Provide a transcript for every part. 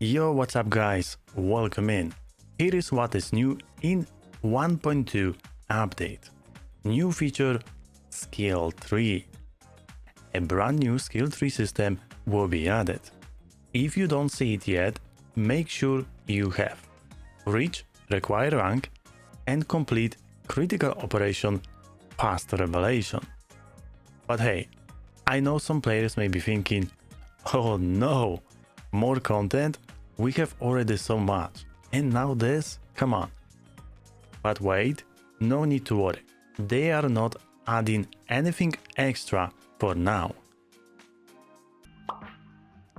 Yo, what's up guys? Welcome in. Here is what is new in 1.2 update. New feature Skill Tree. A brand new Skill Tree system will be added. If you don't see it yet, make sure you have reach required rank and complete critical operation past revelation. But hey, I know some players may be thinking, oh no, more content? We have already so much. And now this? Come on. But wait, no need to worry. They are not adding anything extra for now.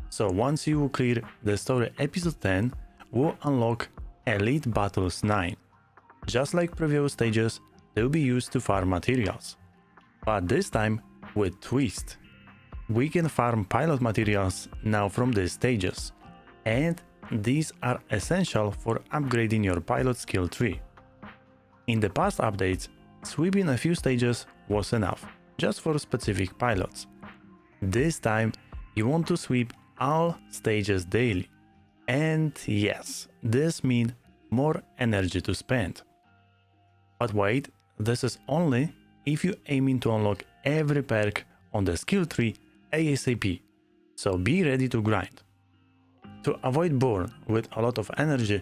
So once you clear the story episode 10, we'll unlock Elite Battles 9. Just like previous stages, they'll be used to farm materials. But this time with twist. We can farm pilot materials now from these stages, and these are essential for upgrading your pilot skill tree. In the past updates, sweeping a few stages was enough, just for specific pilots. This time, you want to sweep all stages daily. And yes, this means more energy to spend. But wait, this is only if you're aiming to unlock every perk on the skill tree ASAP, so be ready to grind. To avoid burn with a lot of energy,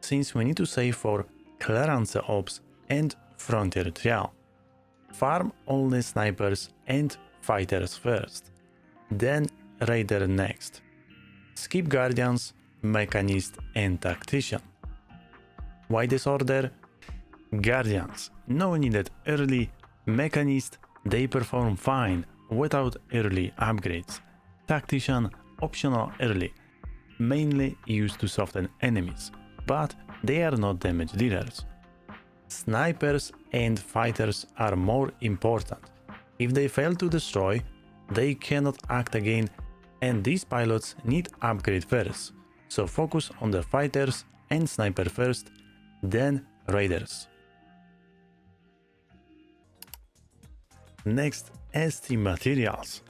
since we need to save for clearance ops and frontier trial. Farm only snipers and fighters first, then raider next. Skip guardians, mechanist and tactician. Why this order? Guardians, no needed early. Mechanist, they perform fine without early upgrades. Tactician, optional early, mainly used to soften enemies, but they are not damage dealers. Snipers and fighters are more important. If they fail to destroy, they cannot act again, and these pilots need upgrade first, so focus on the fighters and sniper first, then raiders. Next, ST materials.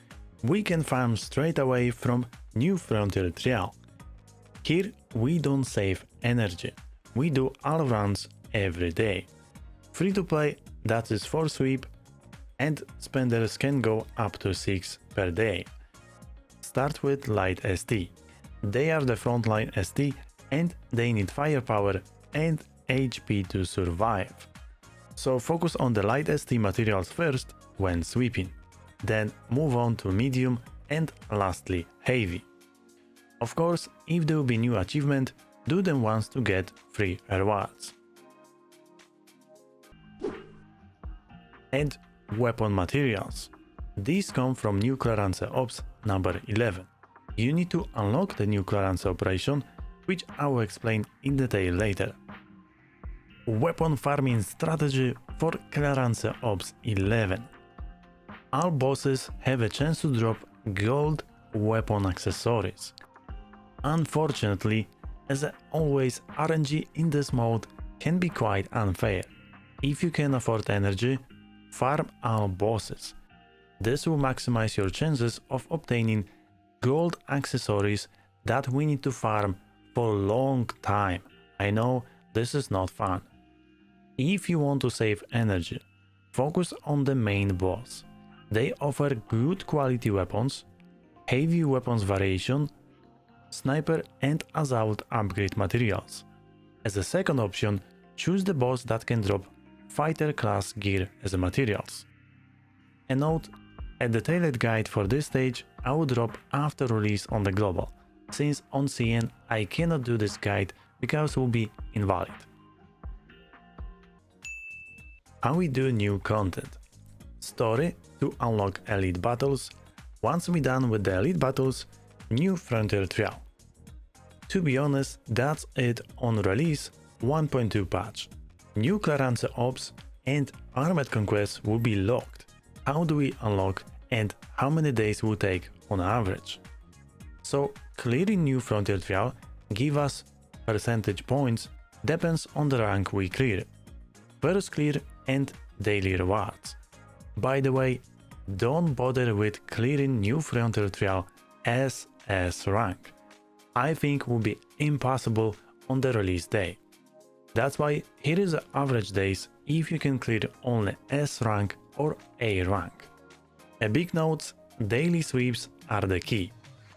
We can farm straight away from New Frontier Trial. Here we don't save energy, we do all runs every day. Free to play, that is for sweep, and spenders can go up to 6 per day. Start with Light ST. They are the frontline ST and they need firepower and HP to survive. So focus on the Light ST materials first when sweeping, then move on to medium and lastly heavy. Of course, if there will be new achievement, do them once to get free rewards. And weapon materials. These come from new clearance ops number 11. You need to unlock the new clearance operation, which I will explain in detail later. Weapon farming strategy for clearance ops 11. All bosses have a chance to drop gold weapon accessories. Unfortunately, as always, RNG in this mode can be quite unfair. If you can afford energy, farm all bosses. This will maximize your chances of obtaining gold accessories that we need to farm for a long time. I know this is not fun. If you want to save energy, focus on the main boss. They offer good quality weapons, heavy weapons variation, sniper and assault upgrade materials. As a second option, choose the boss that can drop fighter class gear as a materials. A note, a detailed guide for this stage I will drop after release on the global, since on CN I cannot do this guide because it will be invalid. How we do new content. Story to unlock elite battles. Once we're done with the elite battles, New Frontier Trial. To be honest, that's it on release 1.2 patch. New clearance ops and armored conquest will be locked. How do we unlock and how many days will take on average? So clearing New Frontier Trial give us percentage points, depends on the rank we clear. First clear and daily rewards. By the way, don't bother with clearing New Frontier Trial SS rank. I think would be impossible on the release day. That's why here is the average days if you can clear only S rank or A rank. A big note, daily sweeps are the key.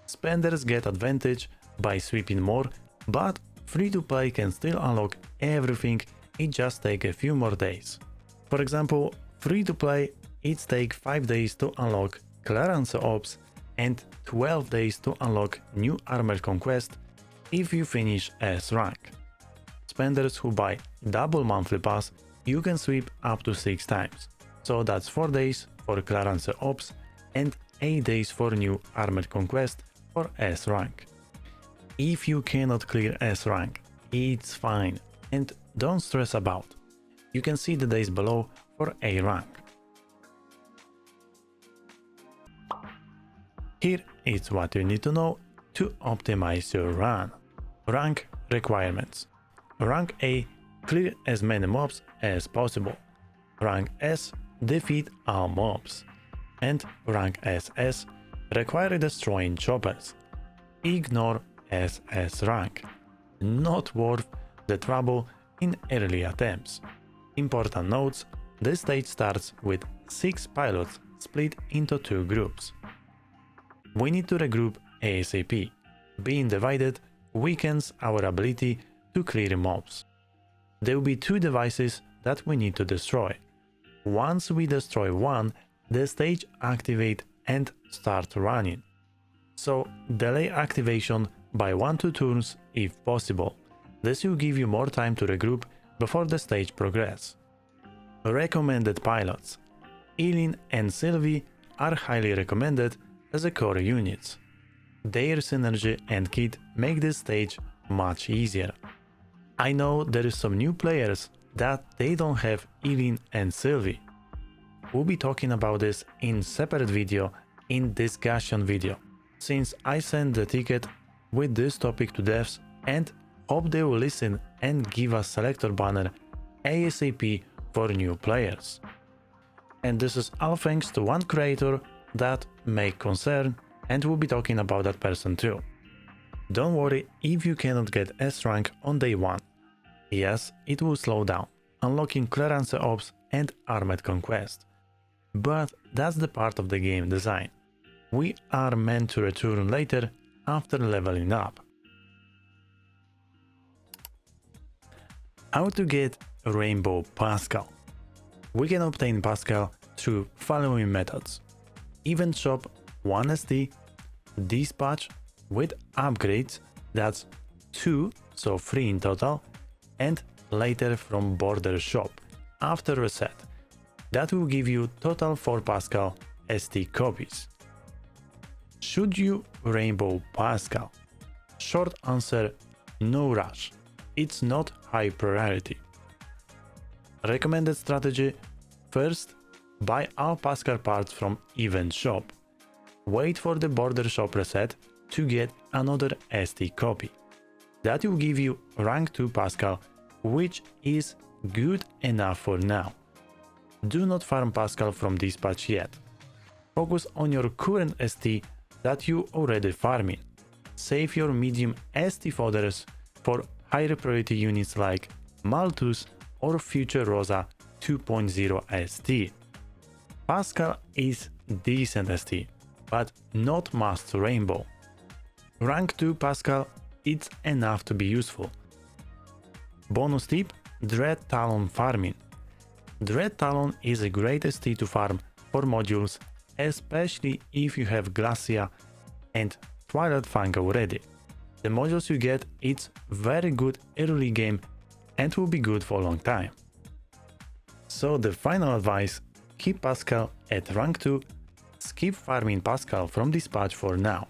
Spenders get advantage by sweeping more, but free-to-play can still unlock everything, it just takes a few more days. For example, free-to-play it takes 5 days to unlock Clearance Ops and 12 days to unlock new Armored Conquest if you finish S rank. Spenders who buy double monthly pass, you can sweep up to 6 times, so that's 4 days for Clearance Ops and 8 days for new Armored Conquest for S rank. If you cannot clear S rank, it's fine and don't stress about. You can see the days below for A rank. Here is what you need to know to optimize your run. Rank requirements. Rank A, clear as many mobs as possible. Rank S, defeat all mobs. And rank SS, require destroying choppers. Ignore SS rank. Not worth the trouble in early attempts. Important notes, this stage starts with 6 pilots split into 2 groups. We need to regroup ASAP. Being divided weakens our ability to clear mobs. There will be 2 devices that we need to destroy. Once we destroy one, the stage activate and start running. So delay activation by 1-2 turns if possible. This will give you more time to regroup before the stage progress. Recommended pilots. Eileen and Sylvie are highly recommended as a core units. Their synergy and kit make this stage much easier. I know there is some new players that they don't have Eileen and Sylvie. We'll be talking about this in separate video in discussion video, since I sent the ticket with this topic to devs and hope they will listen and give us selector banner ASAP for new players. And this is all thanks to one creator that may concern, and we'll be talking about that person too. Don't worry if you cannot get S rank on day 1. Yes, it will slow down, unlocking Clearance Ops and Armored Conquest. But that's the part of the game design. We are meant to return later after leveling up. How to get Rainbow Pascal? We can obtain Pascal through following methods. Event shop 1ST, dispatch with upgrades, that's 2, so 3 in total, and later from border shop after reset. That will give you total 4 Pascal ST copies. Should you Rainbow Pascal? Short answer, no rush. It's not high priority. Recommended strategy, first, buy all Pascal parts from event shop. Wait for the border shop reset to get another ST copy. That will give you rank 2 Pascal, which is good enough for now. Do not farm Pascal from dispatch yet. Focus on your current ST that you already farming. Save your medium ST fodders for higher priority units like Malthus or future Rosa 2.0 ST. Pascal is decent ST, but not must Rainbow. Rank 2 Pascal, it's enough to be useful. Bonus tip, Dread Talon farming. Dread Talon is a great ST to farm for modules, especially if you have Glacia and Twilight Fang already. The modules you get, it's very good early game and will be good for a long time. So the final advice, keep Pascal at rank 2, skip farming Pascal from dispatch for now.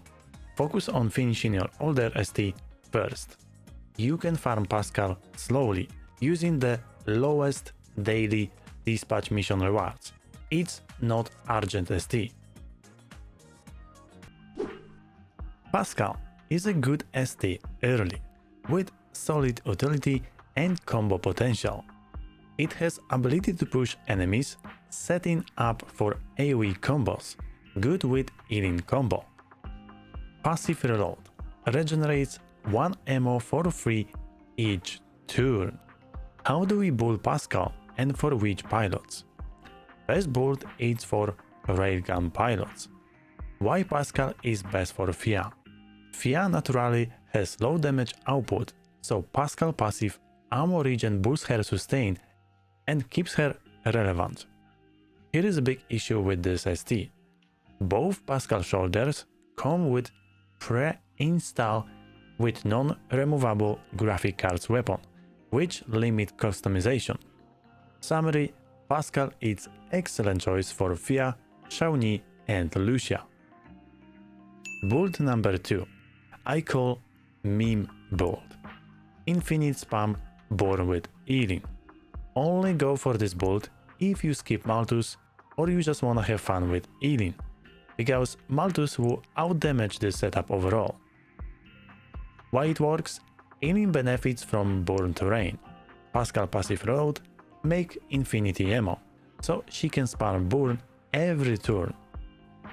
Focus on finishing your older ST first. You can farm Pascal slowly using the lowest daily dispatch mission rewards. It's not urgent ST. Pascal is a good ST early, with solid utility and combo potential. It has ability to push enemies, setting up for AoE combos, good with healing combo. Passive reload regenerates 1 ammo for free each turn. How do we build Pascal and for which pilots? Best build is for railgun pilots. Why Pascal is best for FIA? FIA naturally has low damage output, so Pascal passive ammo regen boosts her sustain and keeps her relevant. Here is a big issue with this ST. Both Pascal shoulders come with pre-installed with non-removable graphic cards weapon, which limit customization. Summary: Pascal is excellent choice for FIA, Shawnee and Lucia. Build number 2. I call meme build. Infinite spam born with healing. Only go for this build if you skip Malthus or you just wanna have fun with healing, because Malthus will outdamage this setup overall. Why it works? Healing benefits from burn terrain. Pascal passive reload make infinity ammo, so she can spam burn every turn.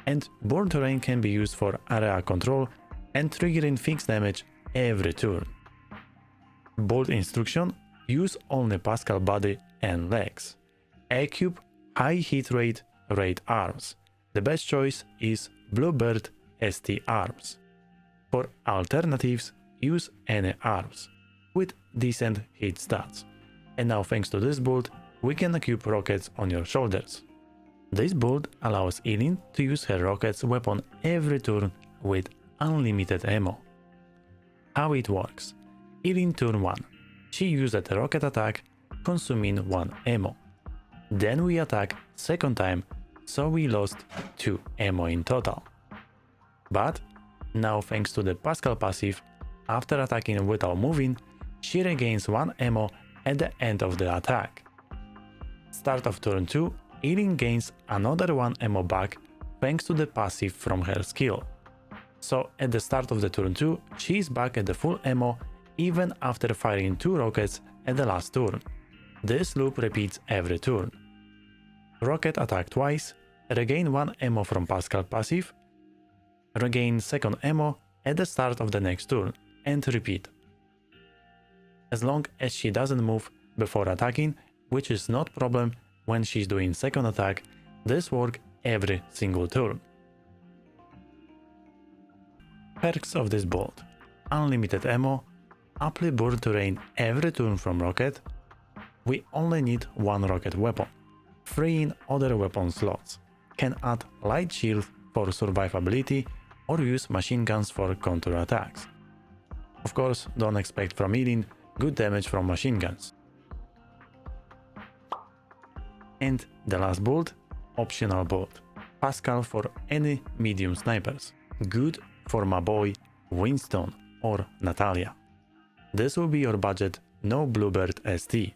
And burn terrain can be used for area control and triggering fixed damage every turn. Build instruction: use only Pascal body and legs. Equip high hit rate arms. The best choice is Bluebird ST arms. For alternatives, use any arms with decent hit stats. And now thanks to this build, we can equip rockets on your shoulders. This build allows Eileen to use her rockets weapon every turn with unlimited ammo. How it works: Eileen turn 1, she used a rocket attack, consuming 1 ammo. Then we attack second time, so we lost 2 ammo in total. But now thanks to the Pascal passive, after attacking without moving, she regains 1 ammo at the end of the attack. Start of turn 2, Eileen gains another 1 ammo back thanks to the passive from her skill. So at the start of the turn 2, she is back at the full ammo even after firing 2 rockets at the last turn. This loop repeats every turn. Rocket attack twice, regain 1 ammo from Pascal passive, regain second ammo at the start of the next turn, and repeat. As long as she doesn't move before attacking, which is not problem when she's doing second attack, this works every single turn. Perks of this build: unlimited ammo, apply burn terrain every turn from rocket, we only need 1 rocket weapon, freeing other weapon slots, can add light shield for survivability or use machine guns for counter attacks. Of course, don't expect from Eileen good damage from machine guns. And the last build, optional build, Pascal for any medium snipers, good for my boy Winston or Natalia. This will be your budget, no Bluebird ST.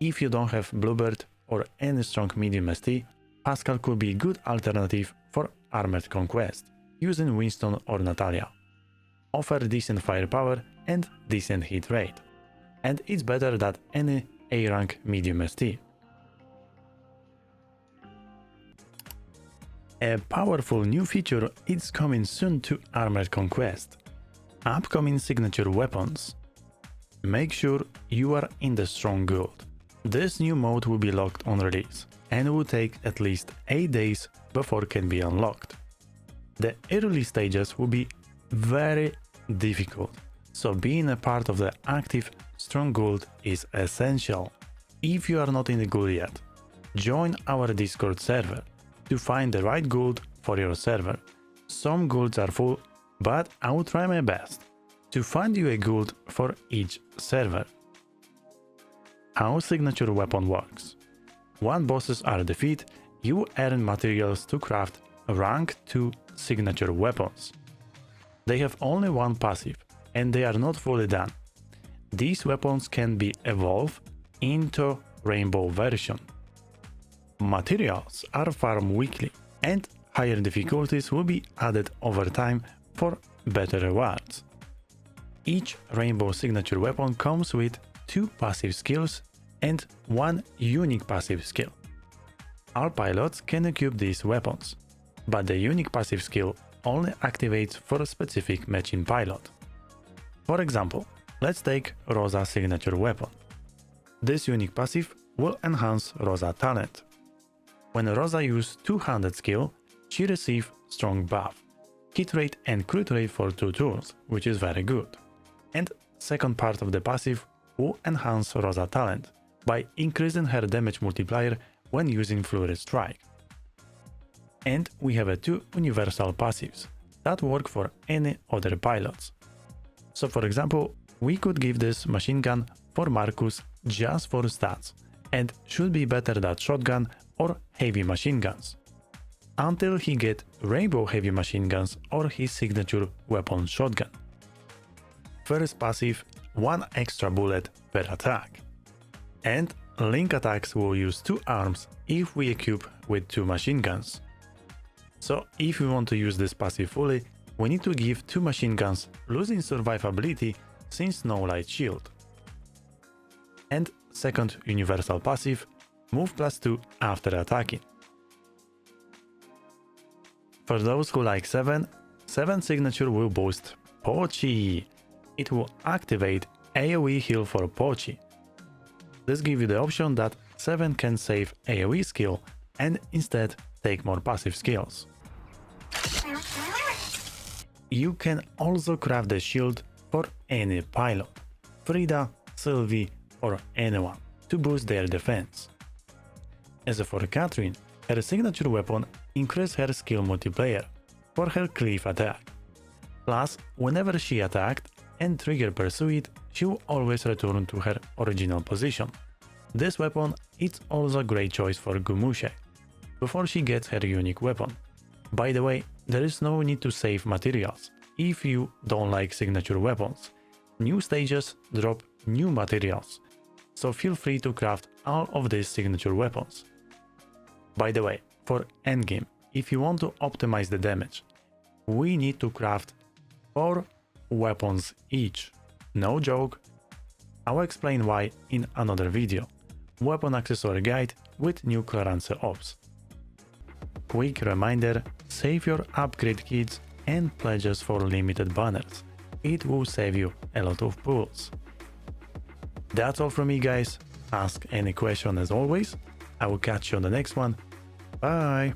If you don't have Bluebird or any strong medium ST, Pascal could be good alternative for armored Conquest, using Winston or Natalia. Offer decent firepower and decent hit rate, and it's better than any A-rank medium ST. A powerful new feature is coming soon to Armored Conquest. Upcoming signature weapons. Make sure you are in the strong guild. This new mode will be locked on release and will take at least 8 days before it can be unlocked. The early stages will be very difficult, so being a part of the active strong guild is essential. If you are not in the guild yet, join our Discord server to find the right guild for your server. Some guilds are full, but I will try my best to find you a guild for each server. How signature weapon works. Once bosses are defeated, you earn materials to craft rank 2 signature weapons. They have only 1 passive, and they are not fully done. These weapons can be evolved into rainbow version. Materials are farmed weekly, and higher difficulties will be added over time for better rewards. Each rainbow signature weapon comes with 2 passive skills and 1 unique passive skill. All pilots can equip these weapons, but the unique passive skill only activates for a specific matching pilot. For example, let's take Rosa signature weapon. This unique passive will enhance Rosa talent. When Rosa uses two-handed skill, she receives strong buff, hit rate and crit rate for 2 tools, which is very good. And second part of the passive will enhance Rosa talent by increasing her damage multiplier when using Flurry Strike. And we have 2 universal passives that work for any other pilots. So for example, we could give this machine gun for Marcus just for stats, and should be better than shotgun or heavy machine guns, until he get rainbow heavy machine guns or his signature weapon shotgun. First passive, 1 extra bullet per attack. And link attacks will use 2 arms if we equip with 2 machine guns. So if we want to use this passive fully, we need to give 2 machine guns losing survivability since no light shield. And second universal passive, move +2 after attacking. For those who like 7 signature will boost Pochi. It will activate AoE heal for Pochi. This gives you the option that 7 can save AoE skill and instead take more passive skills. You can also craft the shield for any pilot, Frida, Sylvie or anyone, to boost their defense. As for Catherine, her signature weapon increases her skill multiplier for her cleave attack. Plus, whenever she attacked and trigger pursuit, she will always return to her original position. This weapon is also a great choice for Gumushe, before she gets her unique weapon. By the way, there is no need to save materials if you don't like signature weapons. New stages drop new materials, so feel free to craft all of these signature weapons. By the way, for endgame, if you want to optimize the damage, we need to craft 4 weapons each. No joke. I'll explain why in another video. Weapon accessory guide with new clearance ops. Quick reminder, save your upgrade kits and pledges for limited banners. It will save you a lot of pulls. That's all from me, guys. Ask any question as always. I will catch you on the next one. Bye!